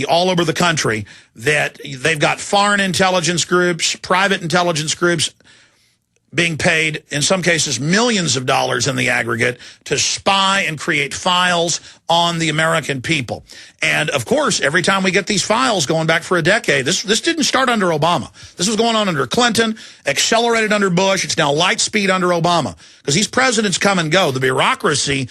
all over the country that they've got foreign intelligence groups, private intelligence groups being paid, in some cases, millions of dollars in the aggregate to spy and create files on the American people. And, of course, every time we get these files going back for a decade, this didn't start under Obama. This was going on under Clinton, accelerated under Bush. It's now light speed under Obama. Because these presidents come and go. The bureaucracy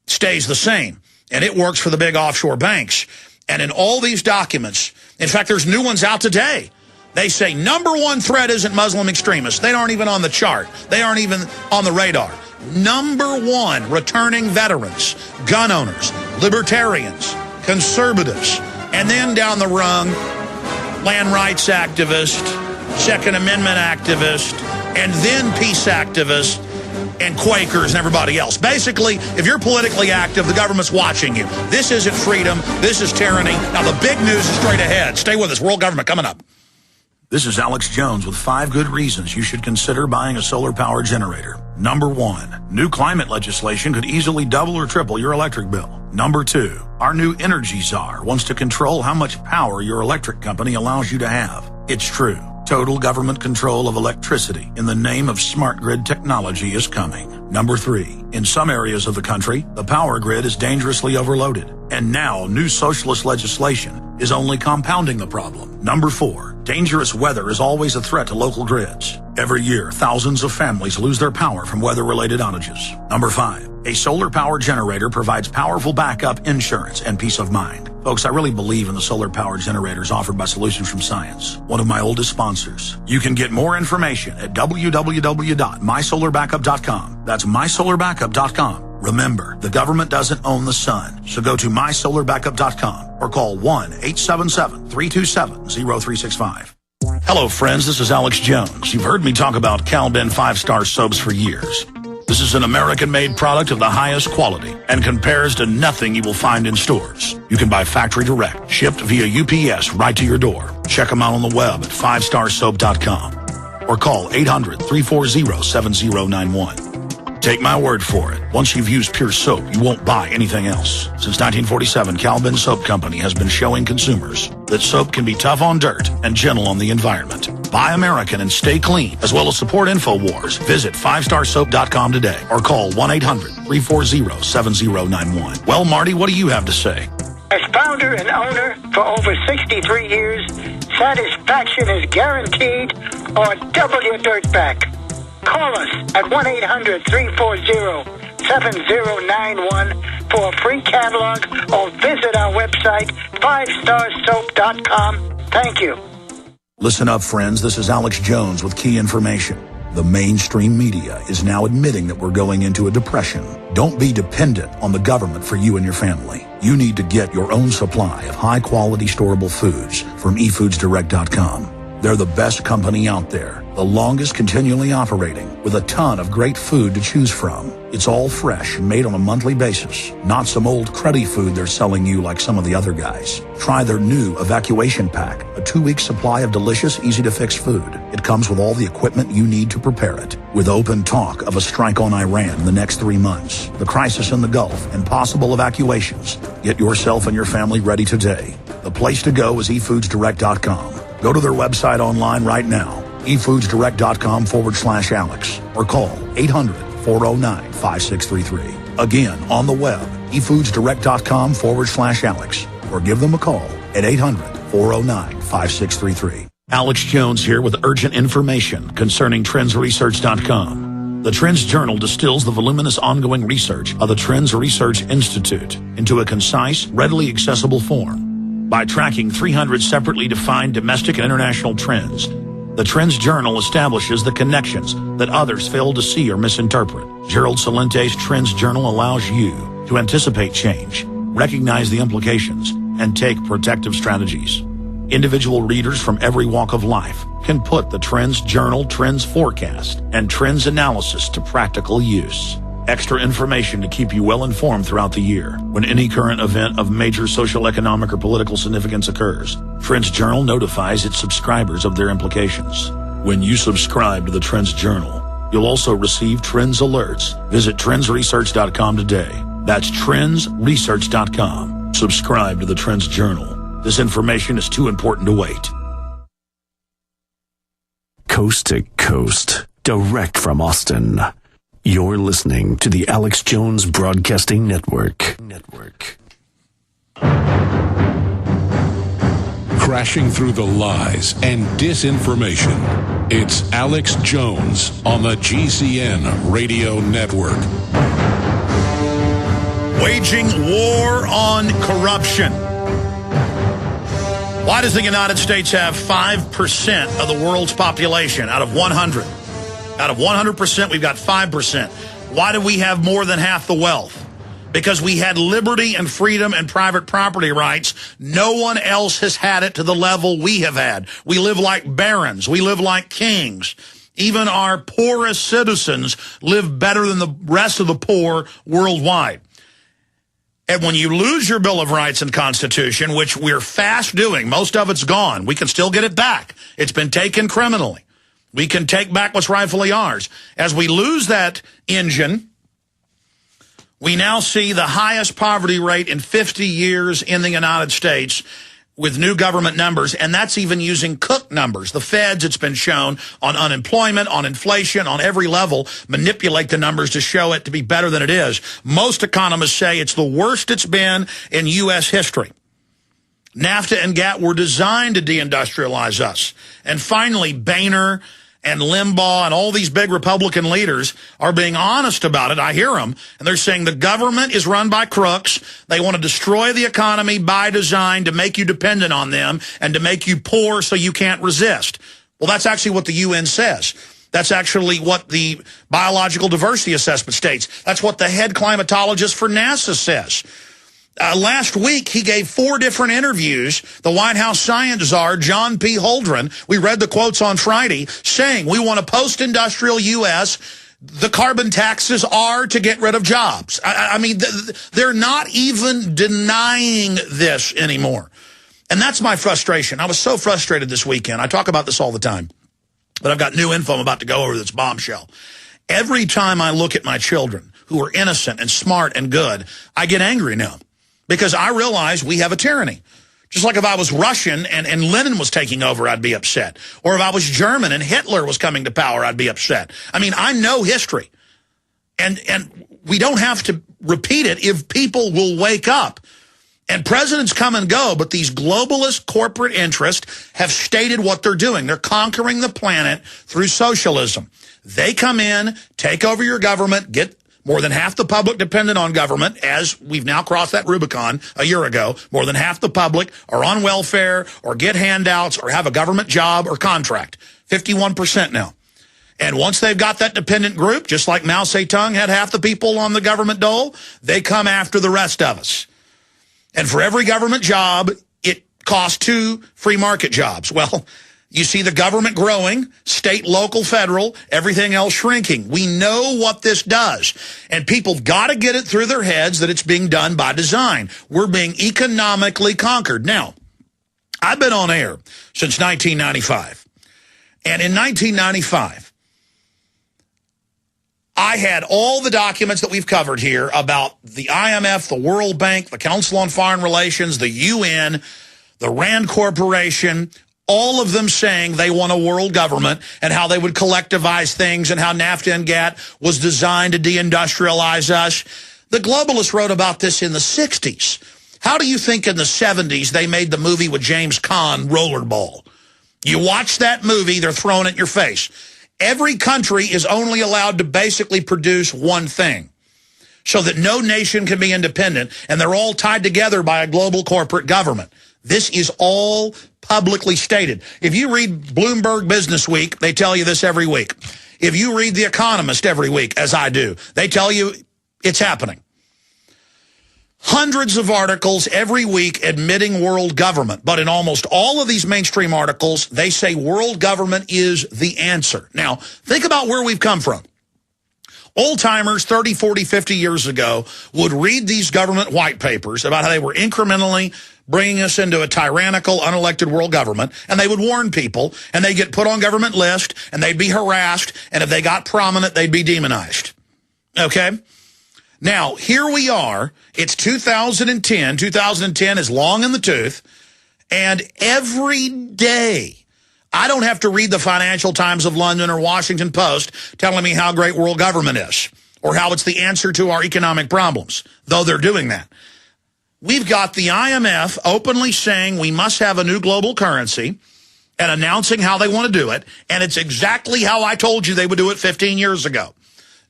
stays the same. And it works for the big offshore banks. And in all these documents, in fact, there's new ones out today. They say #1 threat isn't Muslim extremists. They aren't even on the chart. They aren't even on the radar. #1, returning veterans, gun owners, libertarians, conservatives, and then down the rung, land rights activists, Second Amendment activists, and then peace activists, and Quakers and everybody else. Basically, if you're politically active, the government's watching you. This isn't freedom. This is tyranny. Now, the big news is straight ahead. Stay with us. World government coming up. This is Alex Jones with 5 good reasons you should consider buying a solar power generator. #1, new climate legislation could easily double or triple your electric bill. #2, our new energy czar wants to control how much power your electric company allows you to have. It's true. Total government control of electricity in the name of smart grid technology is coming. #3, in some areas of the country, the power grid is dangerously overloaded. And now new socialist legislation is only compounding the problem. #4, dangerous weather is always a threat to local grids. Every year, thousands of families lose their power from weather-related outages. #5, a solar power generator provides powerful backup insurance and peace of mind. Folks, I really believe in the solar power generators offered by Solutions from Science, one of my oldest sponsors. You can get more information at www.mysolarbackup.com. That's mysolarbackup.com. Remember, the government doesn't own the sun, so go to mysolarbackup.com or call 1-877-327-0365. Hello, friends. This is Alex Jones. You've heard me talk about Cal-Ben 5-star soaps for years. This is an American-made product of the highest quality and compares to nothing you will find in stores. You can buy factory direct, shipped via UPS right to your door. Check them out on the web at 5starsoap.com or call 800-340-7091. Take my word for it. Once you've used pure soap, you won't buy anything else. Since 1947, Cal-Ben Soap Company has been showing consumers that soap can be tough on dirt and gentle on the environment. Buy American and stay clean, as well as support InfoWars. Visit 5starsoap.com today or call 1-800-340-7091. Well, Marty, what do you have to say? As founder and owner for over 63 years, satisfaction is guaranteed or double your dirt back. Call us at 1-800-340-7091 for a free catalog or visit our website, 5starsoap.com. Thank you. Listen up, friends. This is Alex Jones with key information. The mainstream media is now admitting that we're going into a depression. Don't be dependent on the government for you and your family. You need to get your own supply of high-quality storable foods from eFoodsDirect.com. They're the best company out there, the longest continually operating, with a ton of great food to choose from. It's all fresh and made on a monthly basis, not some old cruddy food they're selling you like some of the other guys. Try their new Evacuation Pack, a 2-week supply of delicious, easy-to-fix food. It comes with all the equipment you need to prepare it. With open talk of a strike on Iran in the next 3 months, the crisis in the Gulf, and possible evacuations, get yourself and your family ready today. The place to go is eFoodsDirect.com. Go to their website online right now, eFoodsDirect.com/Alex, or call 800-409-5633. Again, on the web, eFoodsDirect.com/Alex, or give them a call at 800-409-5633. Alex Jones here with urgent information concerning TrendsResearch.com. The Trends Journal distills the voluminous ongoing research of the Trends Research Institute into a concise, readily accessible form. By tracking 300 separately defined domestic and international trends, the Trends Journal establishes the connections that others fail to see or misinterpret. Gerald Salente's Trends Journal allows you to anticipate change, recognize the implications, and take protective strategies. Individual readers from every walk of life can put the Trends Journal, Trends Forecast, and Trends Analysis to practical use. Extra information to keep you well informed throughout the year when any current event of major social, economic, or political significance occurs. Trends Journal notifies its subscribers of their implications. When you subscribe to the Trends Journal, you'll also receive Trends Alerts. Visit TrendsResearch.com today. That's TrendsResearch.com. Subscribe to the Trends Journal. This information is too important to wait. Coast to coast, direct from Austin. You're listening to the Alex Jones Broadcasting Network. Crashing through the lies and disinformation. It's Alex Jones on the GCN Radio Network. Waging war on corruption. Why does the United States have 5% of the world's population out of 100? Out of 100%, we've got 5%. Why do we have more than half the wealth? Because we had liberty and freedom and private property rights. No one else has had it to the level we have had. We live like barons. We live like kings. Even our poorest citizens live better than the rest of the poor worldwide. And when you lose your Bill of Rights and Constitution, which we're fast doing, most of it's gone. We can still get it back. It's been taken criminally. We can take back what's rightfully ours. As we lose that engine, we now see the highest poverty rate in 50 years in the United States with new government numbers, and that's even using Cook numbers. The feds, it's been shown, on unemployment, on inflation, on every level, manipulate the numbers to show it to be better than it is. Most economists say it's the worst it's been in U.S. history. NAFTA and GATT were designed to deindustrialize us. And finally, Boehner and Limbaugh and all these big Republican leaders are being honest about it. I hear them. And they're saying the government is run by crooks. They want to destroy the economy by design to make you dependent on them and to make you poor so you can't resist. Well, that's actually what the UN says. That's actually what the Biological Diversity Assessment states. That's what the head climatologist for NASA says. Last week, he gave 4 different interviews. The White House science czar, John P. Holdren, we read the quotes on Friday, saying we want a post-industrial U.S. The carbon taxes are to get rid of jobs. I mean, they're not even denying this anymore. And that's my frustration. I was so frustrated this weekend. I talk about this all the time. But I've got new info I'm about to go over that's bombshell. Every time I look at my children, who are innocent and smart and good, I get angry now. Because I realize we have a tyranny. Just like if I was Russian and Lenin was taking over, I'd be upset. Or if I was German and Hitler was coming to power, I'd be upset. I mean, I know history. And we don't have to repeat it if people will wake up. And presidents come and go, but these globalist corporate interests have stated what they're doing. They're conquering the planet through socialism. They come in, take over your government, get more than half the public dependent on government, as we've now crossed that Rubicon a year ago. More than half the public are on welfare or get handouts or have a government job or contract. 51% now. And once they've got that dependent group, just like Mao Zedong had half the people on the government dole, they come after the rest of us. And for every government job, it costs 2 free market jobs. Well, you see the government growing, state, local, federal, everything else shrinking. We know what this does. And people got to get it through their heads that it's being done by design. We're being economically conquered. Now, I've been on air since 1995. And in 1995, I had all the documents that we've covered here about the IMF, the World Bank, the Council on Foreign Relations, the UN, the Rand Corporation, all of them saying they want a world government and how they would collectivize things and how NAFTA and GATT was designed to deindustrialize us. The globalists wrote about this in the 60s. How do you think in the 70s they made the movie with James Caan, Rollerball? You watch that movie, they're throwing it in your face. Every country is only allowed to basically produce one thing so that no nation can be independent, and they're all tied together by a global corporate government. This is all publicly stated. If you read Bloomberg Business Week, they tell you this every week. If you read The Economist every week, as I do, they tell you it's happening. Hundreds of articles every week admitting world government. But in almost all of these mainstream articles, they say world government is the answer. Now, think about where we've come from. Old-timers 30, 40, 50 years ago would read these government white papers about how they were incrementally bringing us into a tyrannical, unelected world government, and they would warn people, and they'd get put on government list, and they'd be harassed, and if they got prominent, they'd be demonized. Okay? Now, here we are. It's 2010. 2010 is long in the tooth, And every day, I don't have to read the Financial Times of London or Washington Post telling me how great world government is or how it's the answer to our economic problems, though they're doing that. We've got the IMF openly saying we must have a new global currency and announcing how they want to do it, and it's exactly how I told you they would do it 15 years ago.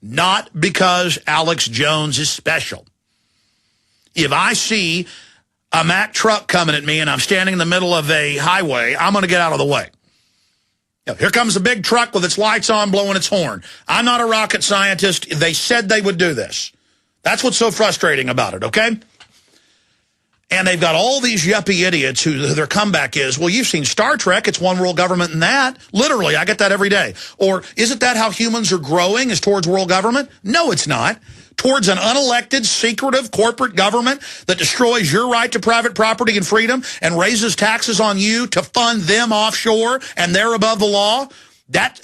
Not because Alex Jones is special. If I see a Mack truck coming at me and I'm standing in the middle of a highway, I'm going to get out of the way. Here comes a big truck with its lights on, blowing its horn. I'm not a rocket scientist. They said they would do this. That's what's so frustrating about it, okay? And they've got all these yuppie idiots who their comeback is, well, you've seen Star Trek. It's one world government in that. Literally, I get that every day. Or isn't that how humans are growing, is towards world government? No, it's not. Towards an unelected, secretive corporate government that destroys your right to private property and freedom and raises taxes on you to fund them offshore and they're above the law.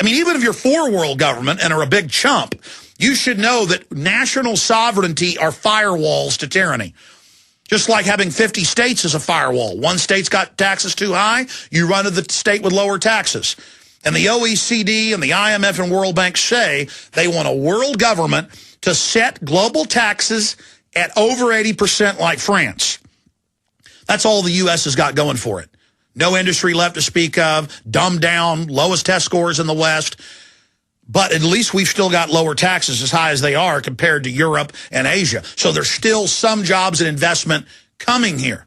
Even if you're for world government and are a big chump, you should know that national sovereignty are firewalls to tyranny. Just like having 50 states is a firewall. One state's got taxes too high, you run to the state with lower taxes. And the OECD and the IMF and World Bank say they want a world government to set global taxes at over 80% like France. That's all the U.S. has got going for it. No industry left to speak of, dumbed down, lowest test scores in the West. But at least we've still got lower taxes as high as they are compared to Europe and Asia. So there's still some jobs and investment coming here.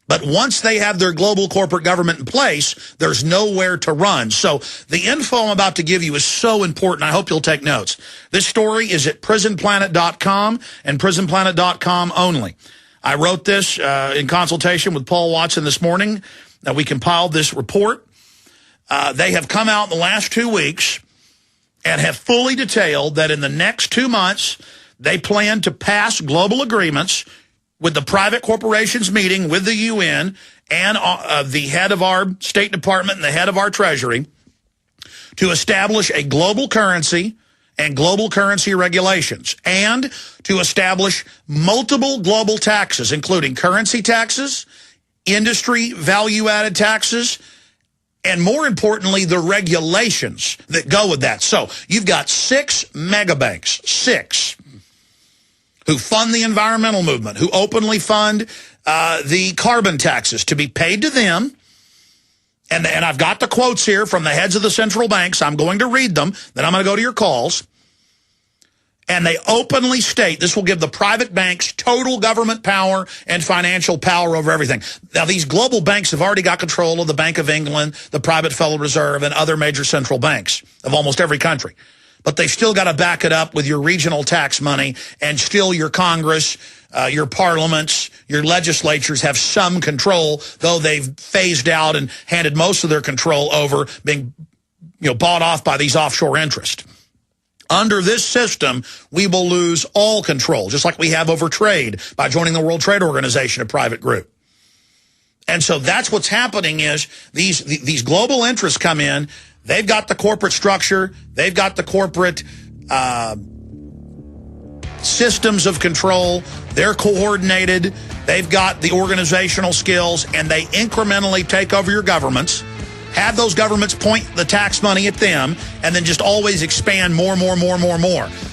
But once they have their global corporate government in place, there's nowhere to run. So the info I'm about to give you is so important. I hope you'll take notes. This story is at prisonplanet.com and prisonplanet.com only. I wrote this in consultation with Paul Watson this morning. We compiled this report. They have come out in the last 2 weeks and have fully detailed that in the next 2 months, they plan to pass global agreements with the private corporations meeting with the UN and the head of our State Department and the head of our Treasury to establish a global currency and global currency regulations and to establish multiple global taxes, including currency taxes, industry value-added taxes, and more importantly, the regulations that go with that. So you've got 6 megabanks, 6, who fund the environmental movement, who openly fund the carbon taxes to be paid to them. And I've got the quotes here from the heads of the central banks. I'm going to read them. Then I'm going to go to your calls. And they openly state this will give the private banks total government power and financial power over everything. Now, these global banks have already got control of the Bank of England, the private Federal Reserve, and other major central banks of almost every country. But they've still got to back it up with your regional tax money, and still your Congress, your parliaments, your legislatures have some control, though they've phased out and handed most of their control over, being bought off by these offshore interests. Under this system, we will lose all control, just like we have over trade by joining the World Trade Organization, a private group. And so that's what's happening is these global interests come in. They've got the corporate structure. They've got the corporate systems of control. They're coordinated. They've got the organizational skills, and they incrementally take over your governments, have those governments point the tax money at them, and then just always expand more.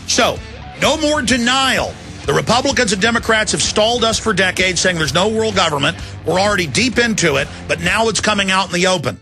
So no more denial. The Republicans and Democrats have stalled us for decades, saying there's no world government. We're already deep into it, but now it's coming out in the open.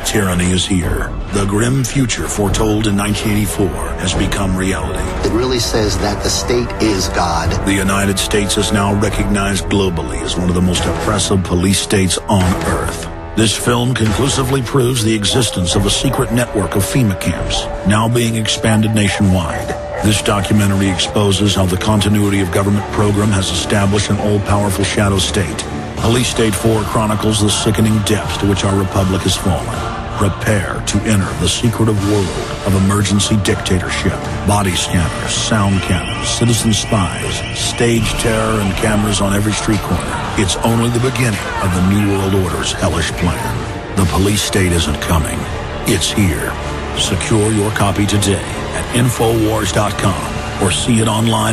Tyranny is here. The grim future foretold in 1984 has become reality. It really says that the state is God. The United States is now recognized globally as one of the most oppressive police states on Earth. This film conclusively proves the existence of a secret network of FEMA camps, now being expanded nationwide. This documentary exposes how the continuity of government program has established an all-powerful shadow state. Police State 4 chronicles the sickening depths to which our republic has fallen. Prepare to enter the secretive world of emergency dictatorship, body scanners, sound cannons, citizen spies, stage terror, and cameras on every street corner. It's only the beginning of the New World Order's hellish plan. The police state isn't coming. It's here. Secure your copy today at Infowars.com or see it online.